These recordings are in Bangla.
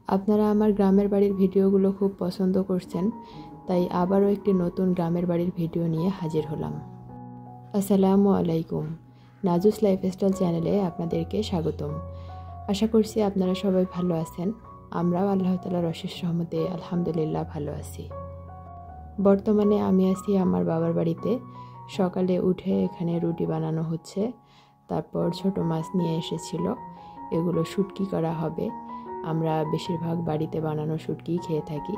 আপনারা আমার গ্রামের বাড়ির ভিডিওগুলো খুব পছন্দ করছেন, তাই আবারও একটি নতুন গ্রামের বাড়ির ভিডিও নিয়ে হাজির হলাম। আসসালামু আলাইকুম। নাজুস লাইফস্টাইল চ্যানেলে আপনাদেরকে স্বাগতম। আশা করছি আপনারা সবাই ভালো আছেন। আমরাও আল্লাহ তাআলার অশেষ রহমতে আলহামদুলিল্লাহ ভালো আছি। বর্তমানে আমি আছি আমার বাবার বাড়িতে। সকালে উঠে এখানে রুটি বানানো হচ্ছে, তারপর ছোট মাছ নিয়ে এসেছিল, এগুলো শুটকি করা হবে। আমরা বেশিরভাগ বাড়িতে বানানো শুটকি খেয়ে থাকি।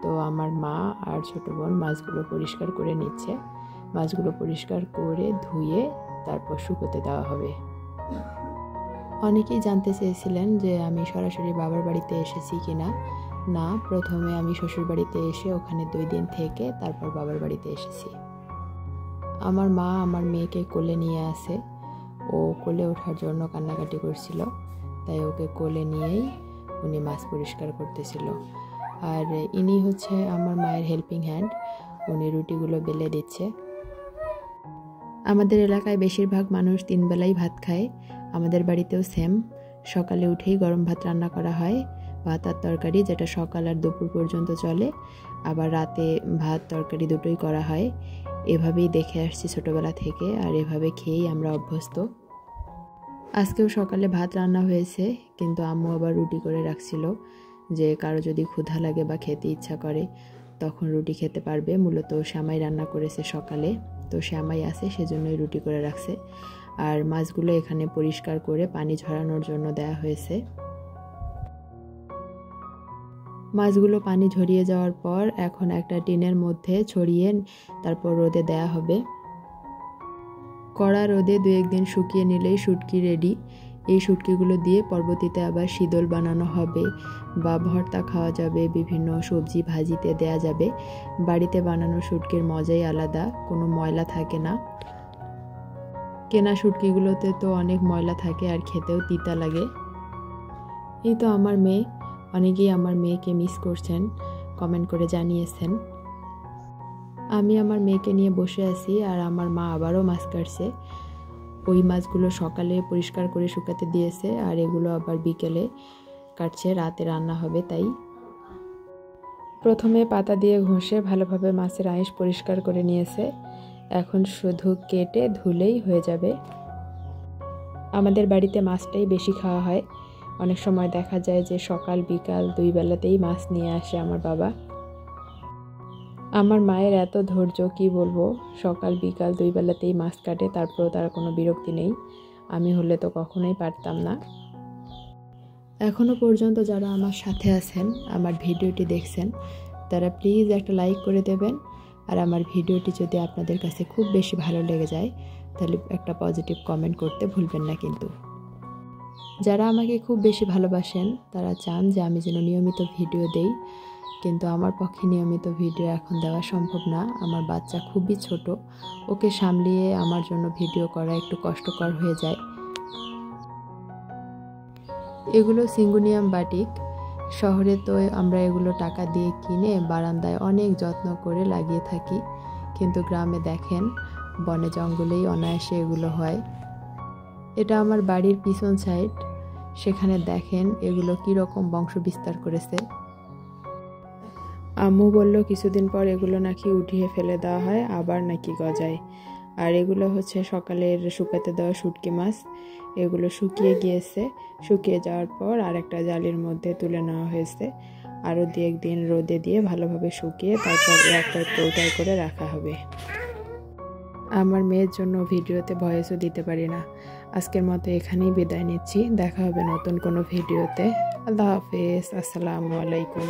তো আমার মা আর ছোট বোন মাছগুলো পরিষ্কার করে নিচ্ছে। মাছগুলো পরিষ্কার করে ধুয়ে তারপর শুকোতে দেওয়া হবে। অনেকেই জানতে চেয়েছিলেন যে আমি সরাসরি বাবার বাড়িতে এসেছি কিনা। না, প্রথমে আমি শ্বশুর বাড়িতে এসে ওখানে 2 দিন থেকে তারপর বাবার বাড়িতে এসেছি। আমার মা আমার মেয়েকে কোলে নিয়ে আসে। ও কোলে ওঠার জন্য কান্নাকাটি করছিল, তাই ওকে কোলে নিয়েই উনি মাছ পরিষ্কার করতেছিল। আর ইনি হচ্ছে আমার মায়ের হেল্পিং হ্যান্ড, উনি রুটিগুলো বেলে দিচ্ছে। আমাদের এলাকায় বেশিরভাগ মানুষ 3 বেলাই ভাত খায়। আমাদের বাড়িতেও সেম। সকালে উঠেই গরম ভাত রান্না করা হয়, ভাত আর তরকারি, যেটা সকাল আর দুপুর পর্যন্ত চলে। আবার রাতে ভাত তরকারি দুটোই করা হয়। এভাবেই দেখে আসছি ছোটবেলা থেকে, আর এভাবে খেয়েই আমরা অভ্যস্ত। আজকেও সকালে ভাত রান্না হয়েছে, কিন্তু আম্মু আবার রুটি করে রাখছিল, যে কারো যদি ক্ষুধা লাগে বা খেতে ইচ্ছা করে তখন রুটি খেতে পারবে। মূলত শ্যামাই রান্না করেছে সকালে, তো শ্যামাই আছে সেজন্যই রুটি করে রাখছে। আর মাছগুলো এখানে পরিষ্কার করে পানি ঝরানোর জন্য দেয়া হয়েছে। মাছগুলো পানি ঝরিয়ে যাওয়ার পর এখন একটা টিনের মধ্যে ছড়িয়ে তারপর রোদে দেয়া হবে। কড়া রোদে 2-1 দিন শুকিয়ে নিলেই শুটকি রেডি। এই শুটকিগুলো দিয়ে পরবর্তীতে আবার শীতল বানানো হবে বা ভর্তা খাওয়া যাবে, বিভিন্ন সবজি ভাজিতে দেয়া যাবে। বাড়িতে বানানো শুটকির মজাই আলাদা, কোনো ময়লা থাকে না। কেনা শুটকিগুলোতে তো অনেক ময়লা থাকে আর খেতেও তিতা লাগে। এই তো আমার মেয়ে, অনেকেই আমার মেয়েকে মিস করছেন, কমেন্ট করে জানিয়েছেন। আমি আমার মেয়েকে নিয়ে বসে আছি, আর আমার মা আবারও মাছ কাটছে। ওই মাছগুলো সকালে পরিষ্কার করে শুকাতে দিয়েছে, আর এগুলো আবার বিকেলে কাটছে, রাতে রান্না হবে তাই। প্রথমে পাতা দিয়ে ঘষে ভালোভাবে মাছের আঁশ পরিষ্কার করে নিয়েছে। এখন শুধু কেটে ধুলেই হয়ে যাবে। আমাদের বাড়িতে মাছটাই বেশি খাওয়া হয়। অনেক সময় দেখা যায় যে সকাল বিকাল 2 বেলাতেই মাছ নিয়ে আসে আমার বাবা। আমার মায়ের এত ধৈর্য, কি বলবো, সকাল বিকাল 2 বেলাতেই মাছ কাটে, তারপরেও তার কোনো বিরক্তি নেই। আমি হলে তো কখনোই পারতাম না। এখনও পর্যন্ত যারা আমার সাথে আছেন, আমার ভিডিওটি দেখছেন, তারা প্লিজ একটা লাইক করে দেবেন। আর আমার ভিডিওটি যদি আপনাদের কাছে খুব বেশি ভালো লেগে যায়, তাহলে একটা পজিটিভ কমেন্ট করতে ভুলবেন না কিন্তু। যারা আমাকে খুব বেশি ভালোবাসেন তারা চান যে আমি যেন নিয়মিত ভিডিও দেই, কিন্তু আমার পক্ষে নিয়মিত ভিডিও এখন দেওয়া সম্ভব না। আমার বাচ্চা খুবই ছোট, ওকে সামলিয়ে আমার জন্য ভিডিও করা একটু কষ্টকর হয়ে যায়। এগুলো সিঙ্গুনিয়াম বাটিক। শহরে তো আমরা এগুলো টাকা দিয়ে কিনে বারান্দায় অনেক যত্ন করে লাগিয়ে থাকি, কিন্তু গ্রামে দেখেন বনে জঙ্গলেই অনায়াসে এগুলো হয়। এটা আমার বাড়ির পিছন সাইড, সেখানে দেখেন এগুলো কীরকম বংশ বিস্তার করেছে। আম্মু বলল কিছুদিন পর এগুলো নাকি উঠিয়ে ফেলে দেওয়া হয়, আবার নাকি গজায়। আর এগুলো হচ্ছে সকালের শুকাতে দেওয়া শুটকি মাছ। এগুলো শুকিয়ে গিয়েছে, শুকিয়ে যাওয়ার পর আর একটা জালির মধ্যে তুলে নেওয়া হয়েছে। আরও 2-1 দিন রোদে দিয়ে ভালোভাবে শুকিয়ে তারপর একটা কৌটায় করে রাখা হবে। আমার মেয়ের জন্য ভিডিওতে ভয়েসও দিতে পারি না। আজকের মতো এখানেই বিদায় নিচ্ছি। দেখা হবে নতুন কোনো ভিডিওতে। আল্লাহ হাফেজ। আসসালামু আলাইকুম।